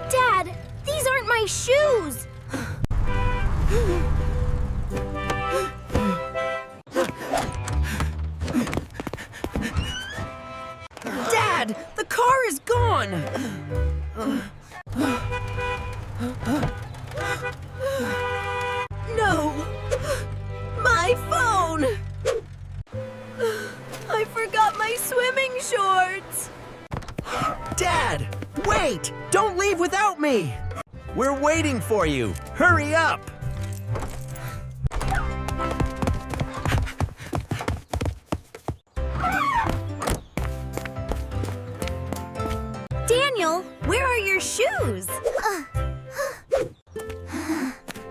Dad, these aren't my shoes! Dad, the car is gone! No! My phone! I forgot my swimming shorts! Dad, wait! Don't leave without me! We're waiting for you. Hurry up! Daniel, where are your shoes?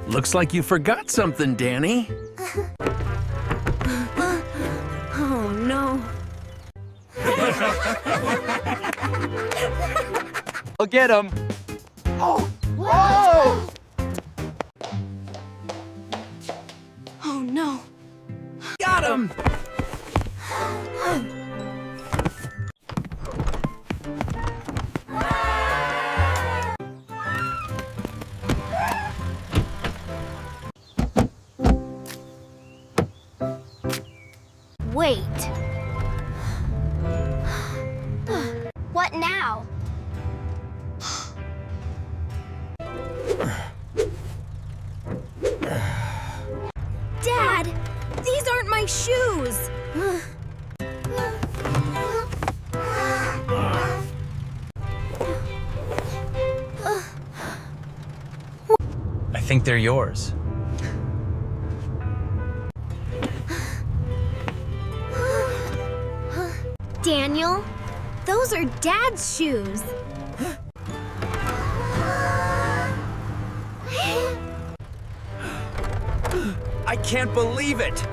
Looks like you forgot something, Danny. Oh, no. I'll get him. Oh, no. Got him! Wait. What now? Dad, these aren't my shoes. I think they're yours. Daniel, those are Dad's shoes. I can't believe it!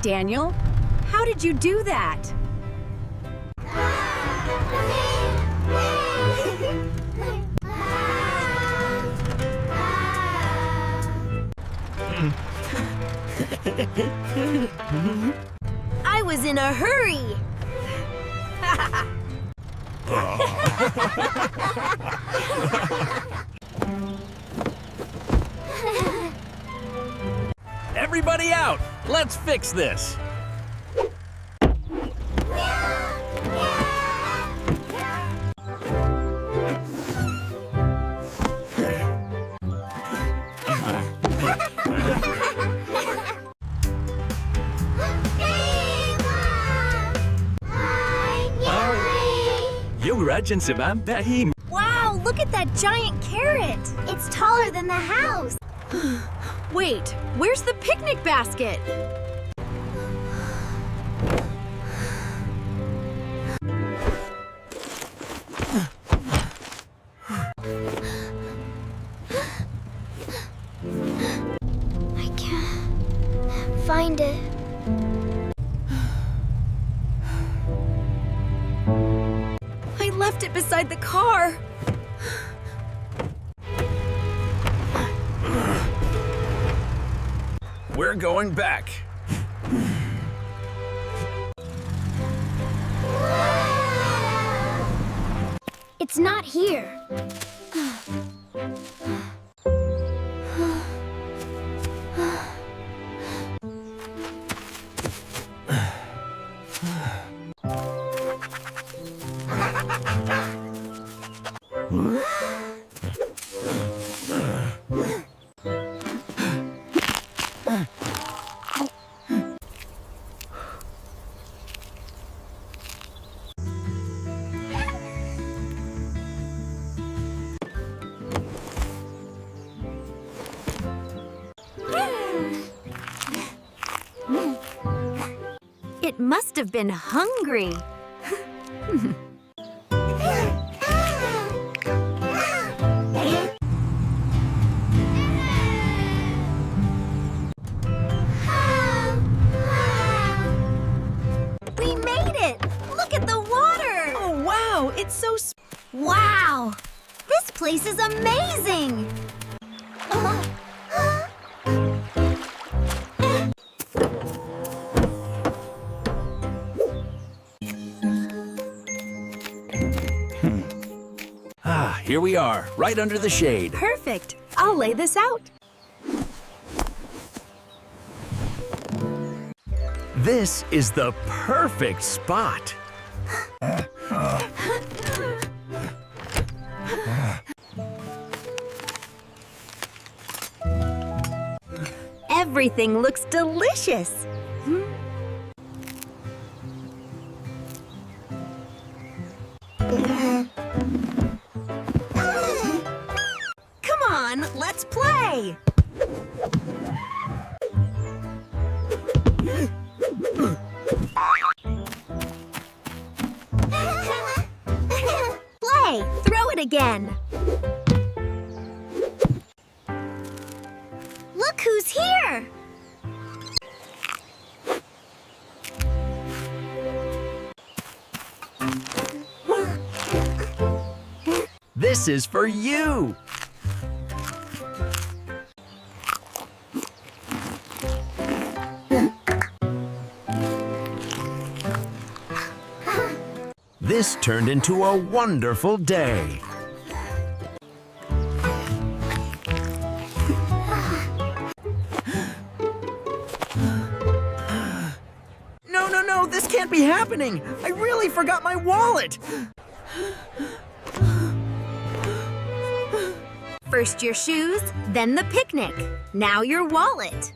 Daniel, how did you do that? I was in a hurry. Everybody out! Let's fix this! Wow, look at that giant carrot. It's taller than the house. Wait, where's the picnic basket? I can't find it. I left it beside the car. We're going back. It's not here. It must have been hungry. We made it! Look at the water! Oh, wow, it's so Wow! This place is amazing! Ah, here we are, right under the shade. Perfect. I'll lay this out. This is the perfect spot. Everything looks delicious. Come on, let's play. Play! Throw it again! Look who's here! This is for you. This turned into a wonderful day. No, this can't be happening. I really forgot my wallet. First your shoes, then the picnic. Now your wallet.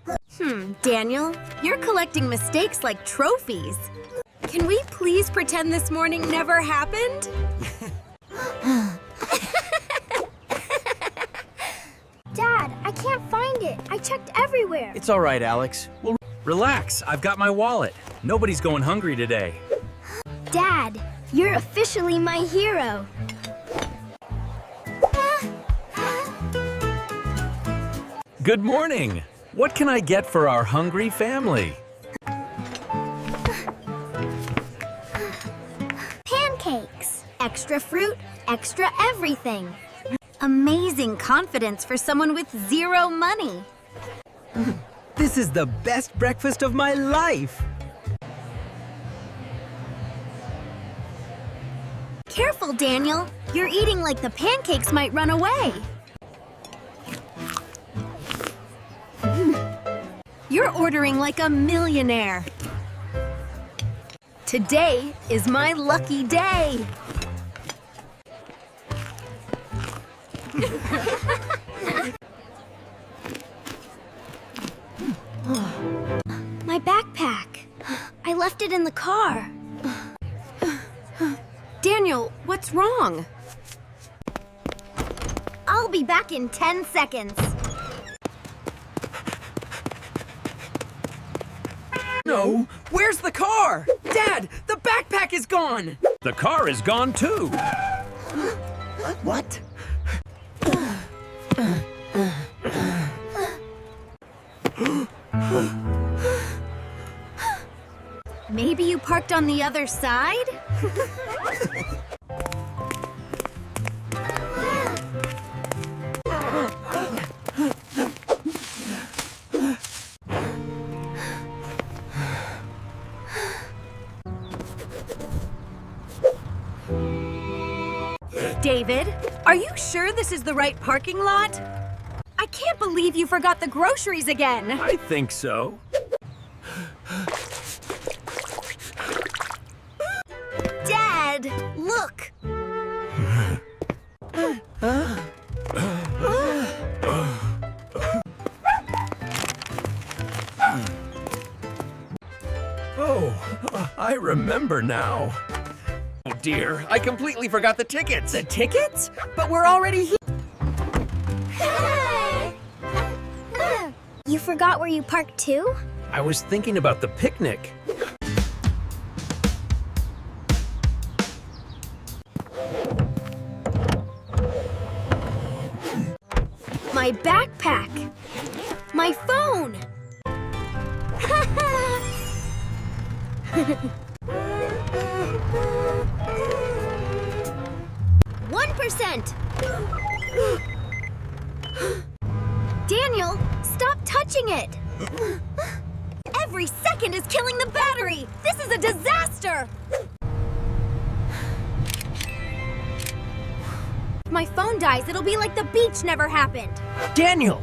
Daniel, you're collecting mistakes like trophies. Can we please pretend this morning never happened? Dad, I can't find it. I checked everywhere. It's all right, Alex. Well, relax. I've got my wallet. Nobody's going hungry today. Dad, you're officially my hero. Good morning. What can I get for our hungry family? Pancakes. Extra fruit, extra everything. Amazing confidence for someone with zero money. This is the best breakfast of my life. Careful, Daniel. You're eating like the pancakes might run away. You're ordering like a millionaire. Today is my lucky day. My backpack. I left it in the car. Daniel, what's wrong? I'll be back in 10 seconds. No, where's the car? Dad, the backpack is gone. The car is gone too. What? Maybe you parked on the other side? David, are you sure this is the right parking lot? I can't believe you forgot the groceries again. I think so. Dad, look. Oh, I remember now. Oh dear, I completely forgot the tickets. The tickets? But we're already here. You forgot where you parked too? I was thinking about the picnic. My backpack. My phone. 10%. Daniel, stop touching it. Every second is killing the battery. This is a disaster. If my phone dies, it'll be like the beach never happened. Daniel!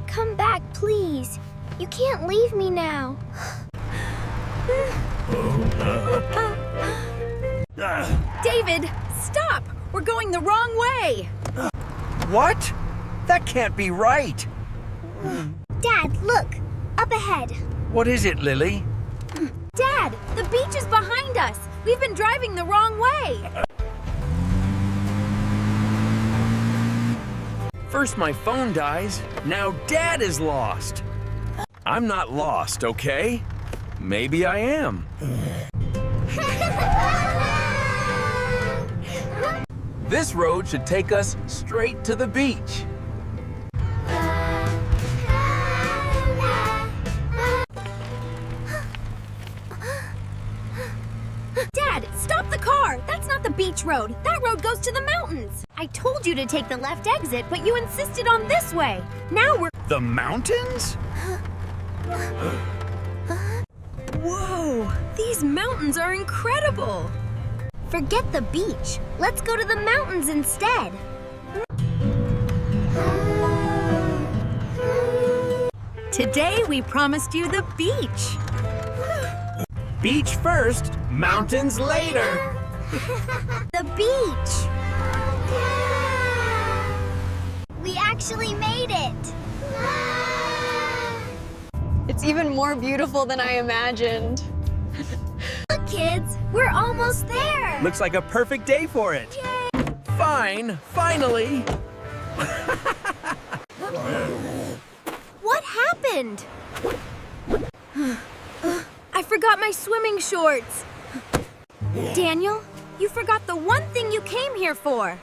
Come back, please. You can't leave me now. David, stop! We're going the wrong way. What? That can't be right. Dad, look. Up ahead. What is it, Lily? Dad, the beach is behind us. We've been driving the wrong way. First my phone dies, now Dad is lost. I'm not lost, okay? Maybe I am. This road should take us straight to the beach. Dad, stop the car! That's not the beach road. That road goes to the mountains. I told you to take the left exit, but you insisted on this way. Now we're... The mountains? Whoa! These mountains are incredible! Forget the beach. Let's go to the mountains instead. Today we promised you the beach. Beach first, mountains later. The beach. We actually made it. It's even more beautiful than I imagined. Look, kids, we're almost there. Looks like a perfect day for it. Fine, finally. What happened? I forgot my swimming shorts. Daniel, you forgot the one thing you came here for.